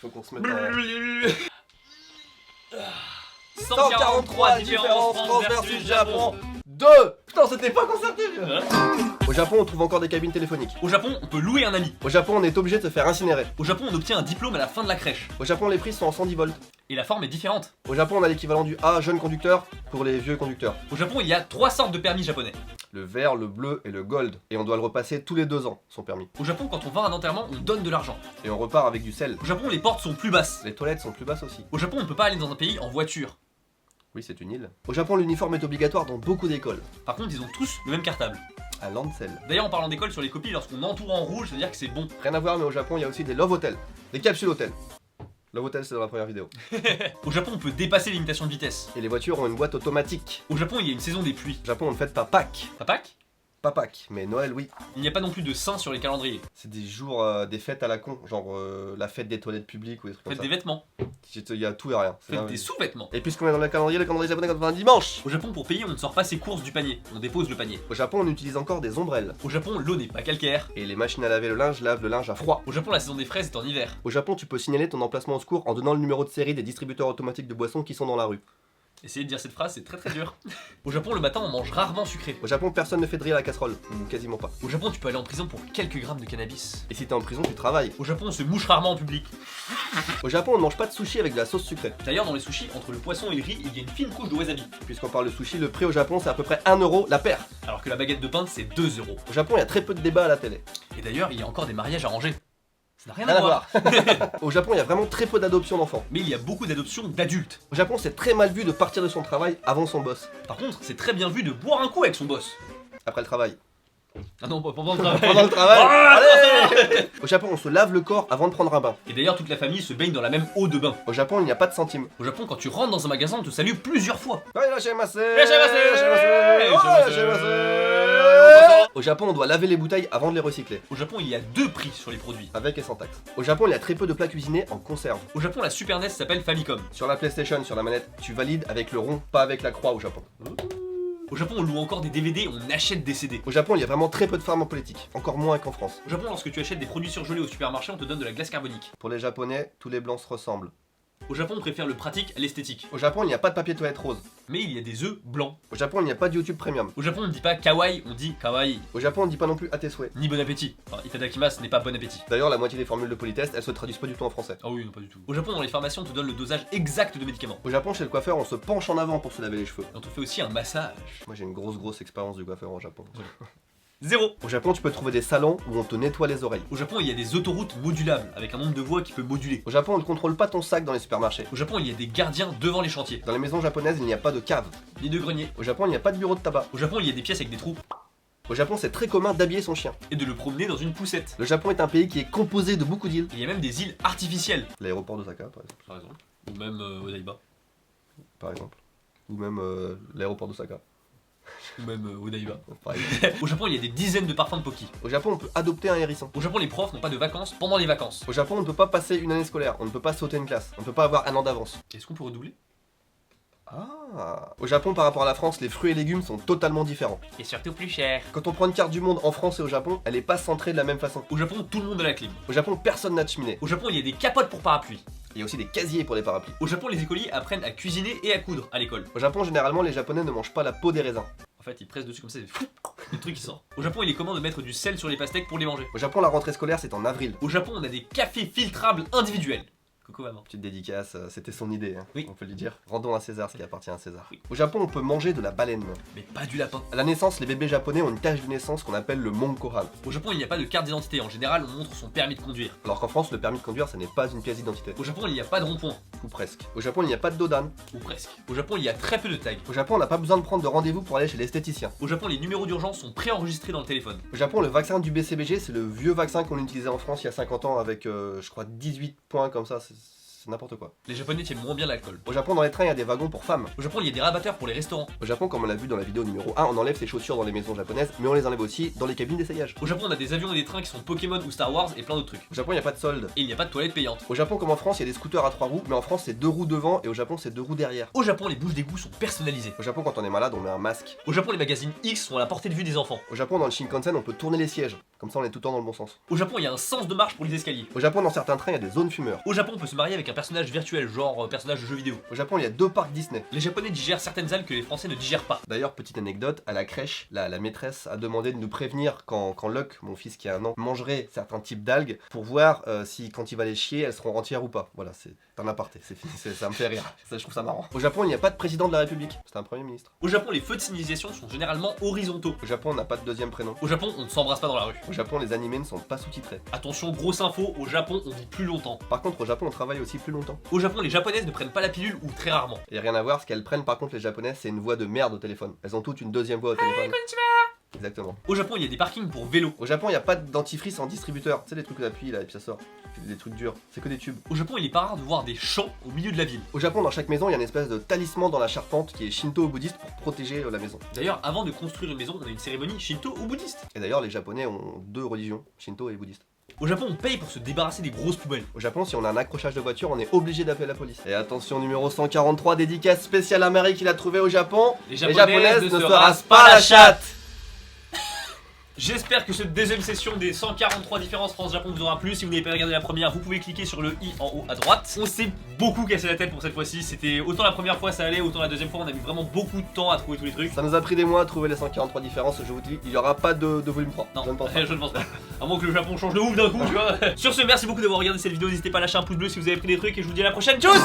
faut qu'on se mette en... 143 différences France versus Japon. 2. Putain, c'était pas concerté. Au Japon, on trouve encore des cabines téléphoniques. Au Japon, on peut louer un ami. Au Japon, on est obligé de se faire incinérer. Au Japon, on obtient un diplôme à la fin de la crèche. Au Japon, les prises sont en 110 volts. Et la forme est différente. Au Japon, on a l'équivalent du A, jeune conducteur, pour les vieux conducteurs. Au Japon, il y a 3 sortes de permis japonais. Le vert, le bleu et le gold. Et on doit le repasser tous les 2 ans, son permis. Au Japon, quand on va à un enterrement, on donne de l'argent. Et on repart avec du sel. Au Japon, les portes sont plus basses. Les toilettes sont plus basses aussi. Au Japon, on peut pas aller dans un pays en voiture. Oui, c'est une île. Au Japon, l'uniforme est obligatoire dans beaucoup d'écoles. Par contre, ils ont tous le même cartable. Un Lancel. D'ailleurs, en parlant d'école, sur les copies, lorsqu'on entoure en rouge, ça veut dire que c'est bon. Rien à voir, mais au Japon, il y a aussi des love hotels. Des capsules hôtels. Love hotel, c'est dans la première vidéo. Au Japon, on peut dépasser les limitations de vitesse. Et les voitures ont une boîte automatique. Au Japon, il y a une saison des pluies. Au Japon, on ne fête pas Pâques. Pas Pâques ? Pas Pâques, mais Noël, oui. Il n'y a pas non plus de saints sur les calendriers. C'est des jours, des fêtes à la con, genre la fête des toilettes publiques ou des trucs comme Faites ça. des vêtements. Il y a tout et rien. C'est Faites dingue. des sous-vêtements. Et puisqu'on est dans le calendrier japonais quand on a un dimanche. Au Japon, pour payer, on ne sort pas ses courses du panier. On dépose le panier. Au Japon, on utilise encore des ombrelles. Au Japon, l'eau n'est pas calcaire. Et les machines à laver le linge lavent le linge à froid. Au Japon, la saison des fraises est en hiver. Au Japon, tu peux signaler ton emplacement au secours en donnant le numéro de série des distributeurs automatiques de boissons qui sont dans la rue. Essayez de dire cette phrase, c'est très très dur. Au Japon, le matin, on mange rarement sucré. Au Japon, personne ne fait de riz à la casserole, ou quasiment pas. Au Japon, tu peux aller en prison pour quelques grammes de cannabis. Et si t'es en prison, tu travailles. Au Japon, on se mouche rarement en public. Au Japon, on ne mange pas de sushi avec de la sauce sucrée. D'ailleurs, dans les sushis, entre le poisson et le riz, il y a une fine couche de wasabi. Puisqu'on parle de sushi, le prix au Japon, c'est à peu près 1 euro la paire. Alors que la baguette de pain, c'est 2 €. Au Japon, il y a très peu de débats à la télé. Et d'ailleurs, il y a encore des mariages arrangés. Ça n'a rien Rien à à voir. Au Japon, il y a vraiment très peu d'adoptions d'enfants. Mais il y a beaucoup d'adoptions d'adultes. Au Japon, c'est très mal vu de partir de son travail avant son boss. Par contre, c'est très bien vu de boire un coup avec son boss. Après le travail. Ah non, pas pendant le travail. Pendant le travail. Ah, Allez. Au Japon, on se lave le corps avant de prendre un bain. Et d'ailleurs, toute la famille se baigne dans la même eau de bain. Au Japon, il n'y a pas de centimes. Au Japon, quand tu rentres dans un magasin, on te salue plusieurs fois. Au Japon, on doit laver les bouteilles avant de les recycler. Au Japon, il y a 2 prix sur les produits. Avec et sans taxe. Au Japon, il y a très peu de plats cuisinés en conserve. Au Japon, la Super NES s'appelle Famicom. Sur la PlayStation, sur la manette, tu valides avec le rond, pas avec la croix au Japon. Au Japon, on loue encore des DVD, on achète des CD. Au Japon, il y a vraiment très peu de femmes en politique, encore moins qu'en France. Au Japon, lorsque tu achètes des produits surgelés au supermarché, on te donne de la glace carbonique. Pour les Japonais, tous les blancs se ressemblent. Au Japon, on préfère le pratique à l'esthétique. Au Japon, il n'y a pas de papier toilette rose. Mais il y a des œufs blancs. Au Japon, il n'y a pas de YouTube Premium. Au Japon, on ne dit pas kawaii, on dit kawaii. Au Japon, on ne dit pas non plus à tes souhaits. Ni bon appétit. Enfin, itadakimasu n'est pas bon appétit. D'ailleurs, la moitié des formules de politesse, elles se traduisent pas du tout en français. Ah oui, non, pas du tout. Au Japon, dans les pharmacies, on te donne le dosage exact de médicaments. Au Japon, chez le coiffeur, on se penche en avant pour se laver les cheveux. Et on te fait aussi un massage. Moi, j'ai une grosse expérience du coiffeur au Japon. 0. Au Japon, tu peux trouver des salons où on te nettoie les oreilles. Au Japon, il y a des autoroutes modulables, avec un nombre de voies qui peut moduler. Au Japon, on ne contrôle pas ton sac dans les supermarchés. Au Japon, il y a des gardiens devant les chantiers. Dans les maisons japonaises, il n'y a pas de cave. Ni de grenier. Au Japon, il n'y a pas de bureau de tabac. Au Japon, il y a des pièces avec des trous. Au Japon, c'est très commun d'habiller son chien. Et de le promener dans une poussette. Le Japon est un pays qui est composé de beaucoup d'îles. Il y a même des îles artificielles. L'aéroport d'Osaka, par exemple. Par exemple. Ou même Odaiba. Par exemple. Ou même l'aéroport d'Osaka. Ou même Odaiba. Par exemple. Au Japon, il y a des dizaines de parfums de Pocky. Au Japon, on peut adopter un hérisson. Au Japon, les profs n'ont pas de vacances pendant les vacances. Au Japon, on ne peut pas passer une année scolaire. On ne peut pas sauter une classe. On ne peut pas avoir un an d'avance. Est-ce qu'on peut redoubler? Ah. Au Japon, par rapport à la France, les fruits et légumes sont totalement différents. Et surtout plus cher. Quand on prend une carte du monde en France et au Japon, elle est pas centrée de la même façon. Au Japon, tout le monde a la clim. Au Japon, personne n'a de cheminée. Au Japon, il y a des capotes pour parapluie. Il y a aussi des casiers pour les parapluies. Au Japon, les écoliers apprennent à cuisiner et à coudre à l'école. Au Japon, généralement, les Japonais ne mangent pas la peau des raisins. En fait, ils pressent dessus comme ça, le truc qui sort. Au Japon, il est commun de mettre du sel sur les pastèques pour les manger. Au Japon, la rentrée scolaire, c'est en avril. Au Japon, on a des cafés filtrables individuels. Coucou maman. Petite dédicace, c'était son idée, hein. Oui. On peut lui dire. Rendons à César ce qui appartient à César. Oui. Au Japon, on peut manger de la baleine. Mais pas du lapin. À la naissance, les bébés japonais ont une tache de naissance qu'on appelle le monkohan. Au Japon, il n'y a pas de carte d'identité. En général, on montre son permis de conduire. Alors qu'en France, le permis de conduire, ça n'est pas une pièce d'identité. Au Japon, il n'y a pas de rond-point. Ou presque. Au Japon, il n'y a pas de dodan. Ou presque. Au Japon, il y a très peu de tags. Au Japon, on n'a pas besoin de prendre de rendez-vous pour aller chez l'esthéticien. Au Japon, les numéros d'urgence sont préenregistrés dans le téléphone. Au Japon, le vaccin du BCBG, c'est le vieux vaccin qu'on utilisait en France il y a 50 ans avec, je crois, 18 points comme ça. C'est n'importe quoi. Les Japonais tiennent moins bien l'alcool. Au Japon, dans les trains, il y a des wagons pour femmes. Au Japon, il y a des rabatteurs pour les restaurants. Au Japon, comme on l'a vu dans la vidéo numéro 1, on enlève ses chaussures dans les maisons japonaises, mais on les enlève aussi dans les cabines d'essayage. Au Japon, on a des avions et des trains qui sont Pokémon ou Star Wars et plein d'autres trucs. Au Japon, il n'y a pas de solde. Et il n'y a pas de toilettes payantes. Au Japon, comme en France, il y a des scooters à 3 roues, mais en France, c'est 2 roues devant et au Japon, c'est 2 roues derrière. Au Japon, les bouches d'égout sont personnalisées. Au Japon, quand on est malade, on met un masque. Au Japon, les magazines X sont à la portée de vue des enfants. Au Japon, dans le Shinkansen, on peut tourner les sièges. Comme ça, on est tout le temps dans le bon sens. Au Japon, il y a un sens de marche pour les escaliers. Au Japon, dans certains trains, il y a des zones fumeurs. Au Japon, on peut se marier avec un personnage virtuel, genre personnage de jeu vidéo. Au Japon, il y a 2 parcs Disney. Les Japonais digèrent certaines algues que les Français ne digèrent pas. D'ailleurs, petite anecdote, à la crèche, la maîtresse a demandé de nous prévenir quand Luck, mon fils qui a 1 an, mangerait certains types d'algues pour voir si quand il va les chier, elles seront entières ou pas. Voilà, c'est un aparté, c'est fini, ça me fait rire. Ça, je trouve ça marrant. Au Japon, il n'y a pas de président de la République, c'est un premier ministre. Au Japon, les feux de signalisation sont généralement horizontaux. Au Japon, on n'a pas de deuxième prénom. Au Japon, on ne s'embrasse pas dans la rue. Au Japon, les animés ne sont pas sous-titrés. Attention, grosse info, au Japon, on vit plus longtemps. Par contre, au Japon, on travaille aussi plus longtemps. Au Japon, les Japonaises ne prennent pas la pilule ou très rarement. Et rien à voir, ce qu'elles prennent par contre, les Japonaises, c'est une voix de merde au téléphone. Elles ont toutes une deuxième voix au téléphone. Exactement. Au Japon, il y a des parkings pour vélos. Au Japon, il n'y a pas de dentifrice en distributeur. Tu sais, les trucs que t'appuies là et puis ça sort. Des trucs durs. C'est que des tubes. Au Japon, il est pas rare de voir des champs au milieu de la ville. Au Japon, dans chaque maison, il y a une espèce de talisman dans la charpente qui est shinto ou bouddhiste pour protéger la maison. D'ailleurs, avant de construire une maison, on a une cérémonie shinto ou bouddhiste. Et d'ailleurs, les Japonais ont 2 religions, shinto et bouddhiste. Au Japon, on paye pour se débarrasser des grosses poubelles. Au Japon, si on a un accrochage de voiture, on est obligé d'appeler la police. Et attention, numéro 143, dédicace spéciale à Marie qu'il a trouvé au Japon. Les Japonaises ne se rasent pas la chatte. J'espère que cette deuxième session des 143 différences France-Japon vous aura plu. Si vous n'avez pas regardé la première, vous pouvez cliquer sur le i en haut à droite. On s'est beaucoup cassé la tête pour cette fois-ci. C'était autant la première fois ça allait, autant la deuxième fois on a mis vraiment beaucoup de temps à trouver tous les trucs. Ça nous a pris des mois à trouver les 143 différences, je vous dis, il n'y aura pas de volume 3. Non, je ne pense pas. je ne pense pas. À moins que le Japon change de ouf d'un coup, tu vois. Sur ce, merci beaucoup d'avoir regardé cette vidéo. N'hésitez pas à lâcher un pouce bleu si vous avez pris des trucs et je vous dis à la prochaine. Tchuss.